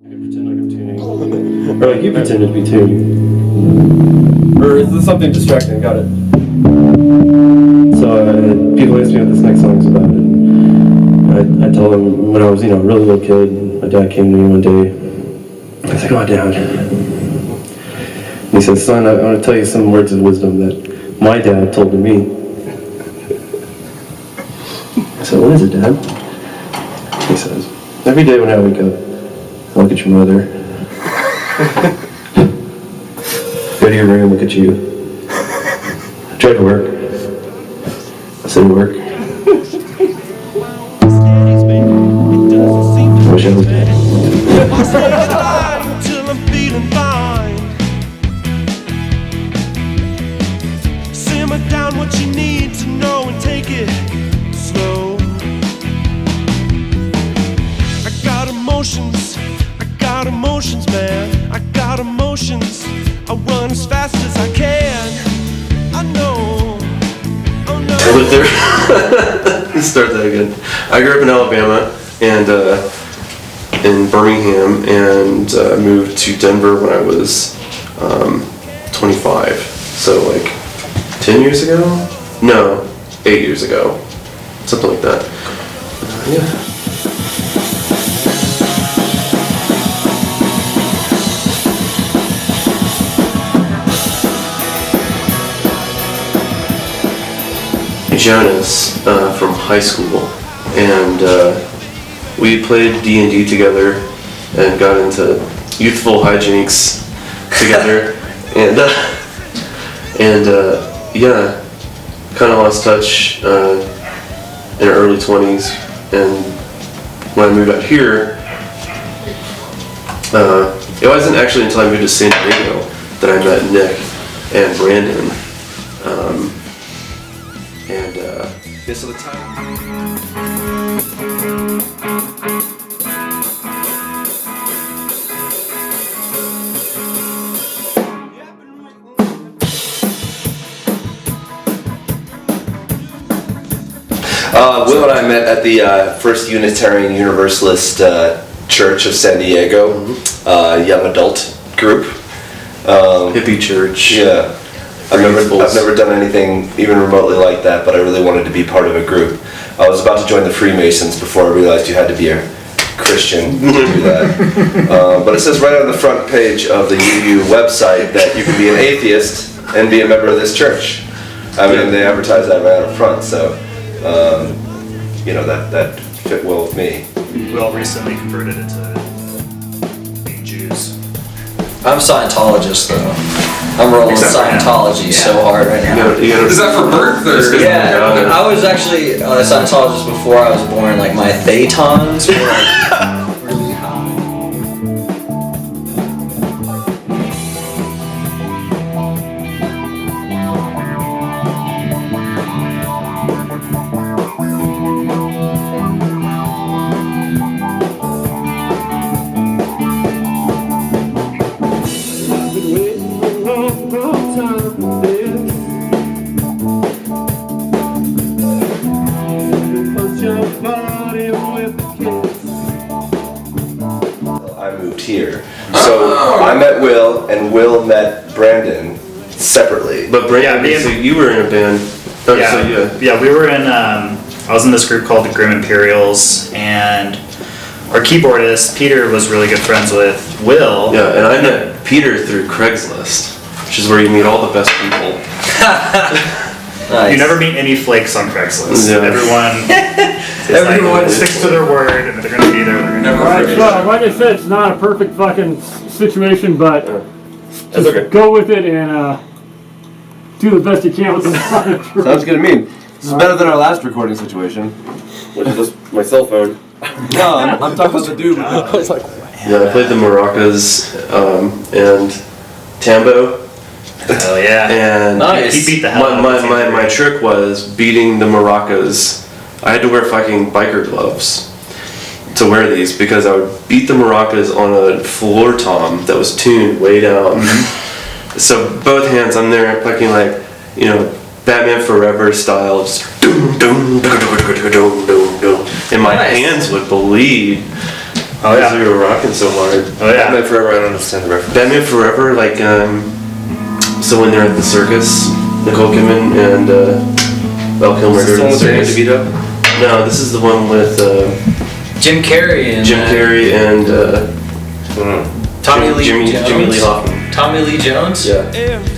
Pretend like I'm tuning. Or like you pretended to be tuned. Or is this something distracting? Got it. So people ask me what this next song is about. And I told them when I was, a really little kid, my dad came to me one day. I was like, oh, Dad. And he said, son, I want to tell you some words of wisdom that my dad told to me. I said, what is it, Dad? He says, every day when I wake up, I look at your mother. Go to your room, look at you. Drive to work. I said work. I wish I was dead. Till I'm feeling fine. Simmer down what you need to know and take it slow. I got emotions, man. I got emotions. I run as fast as I can. I know. Oh no. I lived there. Let's start that again. I grew up in Alabama and in Birmingham and moved to Denver when I was 25. So like 10 years ago? No, 8 years ago. Something like that. Yeah. Jonas from high school, and we played D&D together and got into youthful hijinks together, and yeah, kind of lost touch in our early 20s, and when I moved out here, it wasn't actually until I moved to San Diego that I met Nick and Brandon. Yeah, so the time. Will and I met at the First Unitarian Universalist Church of San Diego, young adult group. Hippie church. Yeah. I've never done anything even remotely like that, but I really wanted to be part of a group. I was about to join the Freemasons before I realized you had to be a Christian to do that. But it says right on the front page of the UU website that you can be an atheist and be a member of this church. I mean, they advertise that right up front, so that fit well with me. We all recently converted into being Jews. I'm a Scientologist though. I'm rolling with Scientology so hard right now. Is that for birth? Or yeah, I was actually a Scientologist before I was born. Like my thetans were like really high. I moved here. So I met Will, and Will met Brandon separately. But Brandon, so you were in a band. Oh, yeah, we were in. I was in this group called the Grim Imperials, and our keyboardist Peter was really good friends with Will. Yeah, and I met Peter through Craigslist, which is where you meet all the best people. Nice. You never meet any flakes on Craigslist. Yeah. Everyone sticks to their word, and if they're going to be there, they're going to be there. Like I said, it's not a perfect fucking situation, but just okay. Go with it and do the best you can with the fucking truth. Sounds good to me. This is better than our last recording situation. Which is just my cell phone. No, I'm talking about the dude. I was like, Yeah, I played the maracas and tambo. Hell yeah. And Nice. He beat the hell out of the my trick was beating the maracas. I had to wear fucking biker gloves to wear these because I would beat the maracas on a floor tom that was tuned way down. So both hands, I'm there fucking like, Batman Forever style, just doom, doom, doom, doom, doom, doom, doom, and my hands would bleed. Oh Because yeah. we were rocking so hard. Oh yeah. Batman Forever, I don't understand the reference. Batman Forever, like, so when they're at the circus, Nicole Kidman and Val Kilmer Is this the go one to the with Danny circus. DeVito? No, this is the one with Jim Carrey and Jim Carrey and Tommy Lee Jimmy Jones. Lee Hoffman. Tommy Lee Jones. Yeah.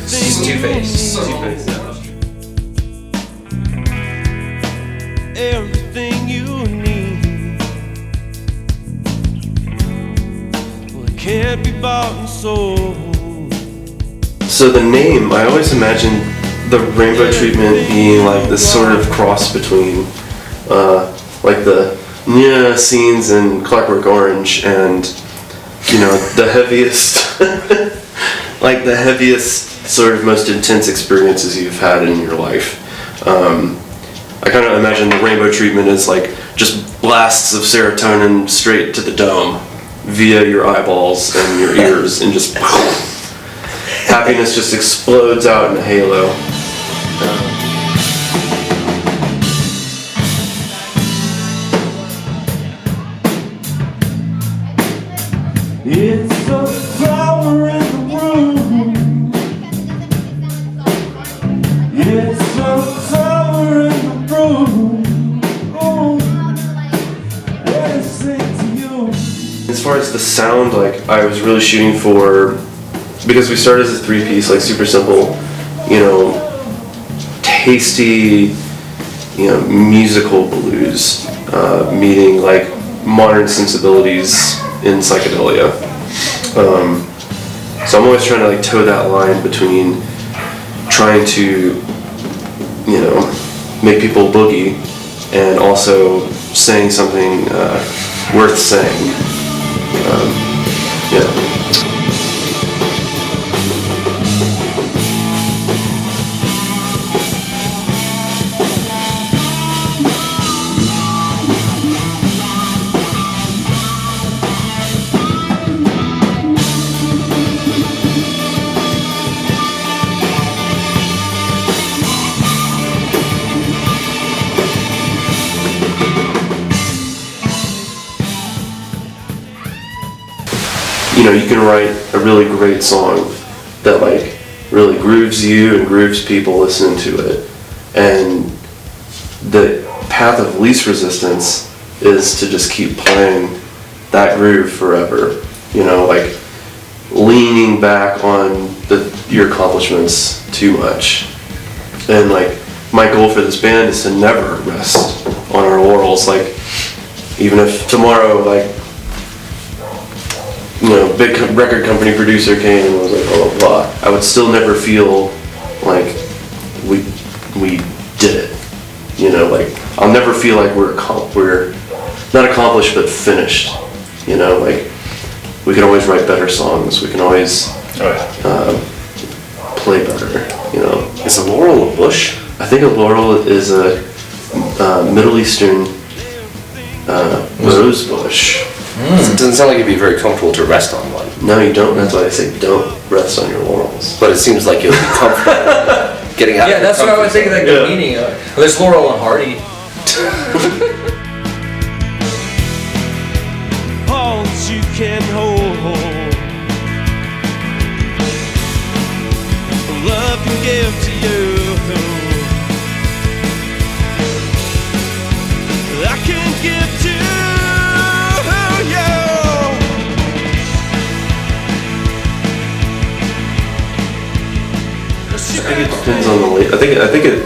He's Two-Face. Everything you need, well, it can't be bought and sold. So the name, I always imagined the rainbow treatment being like this sort of cross between like the scenes in Clockwork Orange and, you know, the heaviest like the heaviest sort of most intense experiences you've had in your life. I kind of imagine the rainbow treatment is like just blasts of serotonin straight to the dome via your eyeballs and your ears, and just happiness just explodes out in a halo. It's a flower in the room. It's a flower in the room. Oh, let it sing to you. As far as the sound, like, I was really shooting for, because we started as a three-piece, like super simple, you know, tasty, you know, musical blues, meeting like modern sensibilities in psychedelia. So I'm always trying to like toe that line between trying to, you know, make people boogie and also saying something worth saying. Yeah. You know, you can write a really great song that like really grooves you and grooves people listening to it, and the path of least resistance is to just keep playing that groove forever. You know, like leaning back on your accomplishments too much. And like my goal for this band is to never rest on our laurels. Like even if tomorrow, like, you know, big record company producer came and was like, blah, blah, blah, I would still never feel like we did it. You know, like, I'll never feel like we're not accomplished, but finished. You know, like, we can always write better songs. We can always play better, you know. Is a laurel a bush? I think a laurel is a Middle Eastern rose bush. It doesn't sound like it'd be very comfortable to rest on one. No, you don't. That's why I say don't rest on your laurels. But it seems like it would be comfortable getting out. Yeah, of that's your what I was comfort thinking. zone. Like the meaning of it. There's Laurel and Hardy. All that you can hold, love can give to you. I can give to you. I think it depends on the label. I think it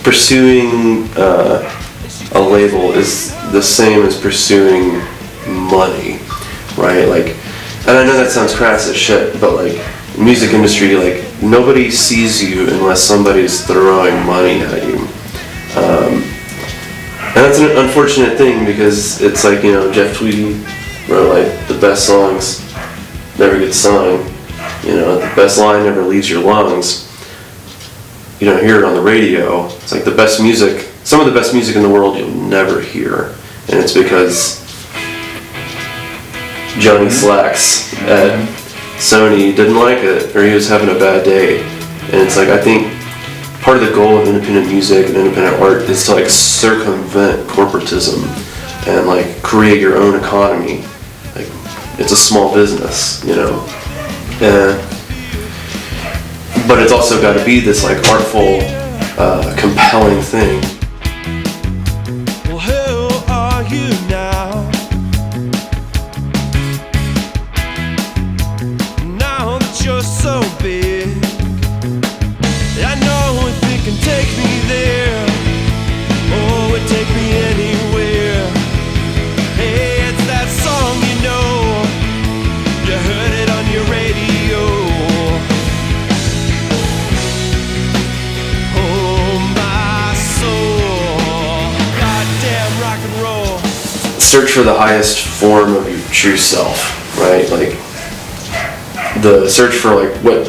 pursuing a label is the same as pursuing money, right? Like, and I know that sounds crass as shit, but like music industry, like nobody sees you unless somebody's throwing money at you. And that's an unfortunate thing because it's like, you know, Jeff Tweedy wrote like the best songs never get sung. You know, the best line never leaves your lungs. You don't hear it on the radio. It's like the best music, some of the best music in the world you'll never hear. And it's because Johnny Slacks at Sony didn't like it, or he was having a bad day. And it's like, I think part of the goal of independent music and independent art is to like circumvent corporatism and like create your own economy. Like it's a small business, you know. But it's also got to be this like artful, compelling thing. Well, who are you now? Now that you're so big, I know if it can take me there, oh, it take me anywhere. Hey, it's that song, you know, you heard it on your radio. Oh, my soul, goddamn rock and roll. Search for the highest form of your true self, right? Like the search for like what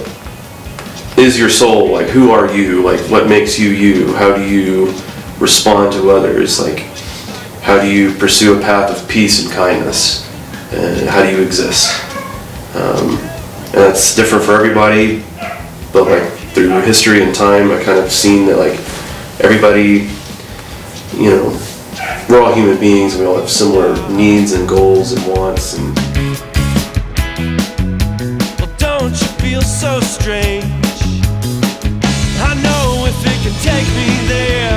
is your soul, like who are you, like what makes you you, how do you respond to others, like how do you pursue a path of peace and kindness, and how do you exist. And that's different for everybody, but like through history and time I kind of seen that like everybody, you know, we're all human beings and we all have similar needs and goals and wants. And Well, don't you feel so strange? I know if it can take me there,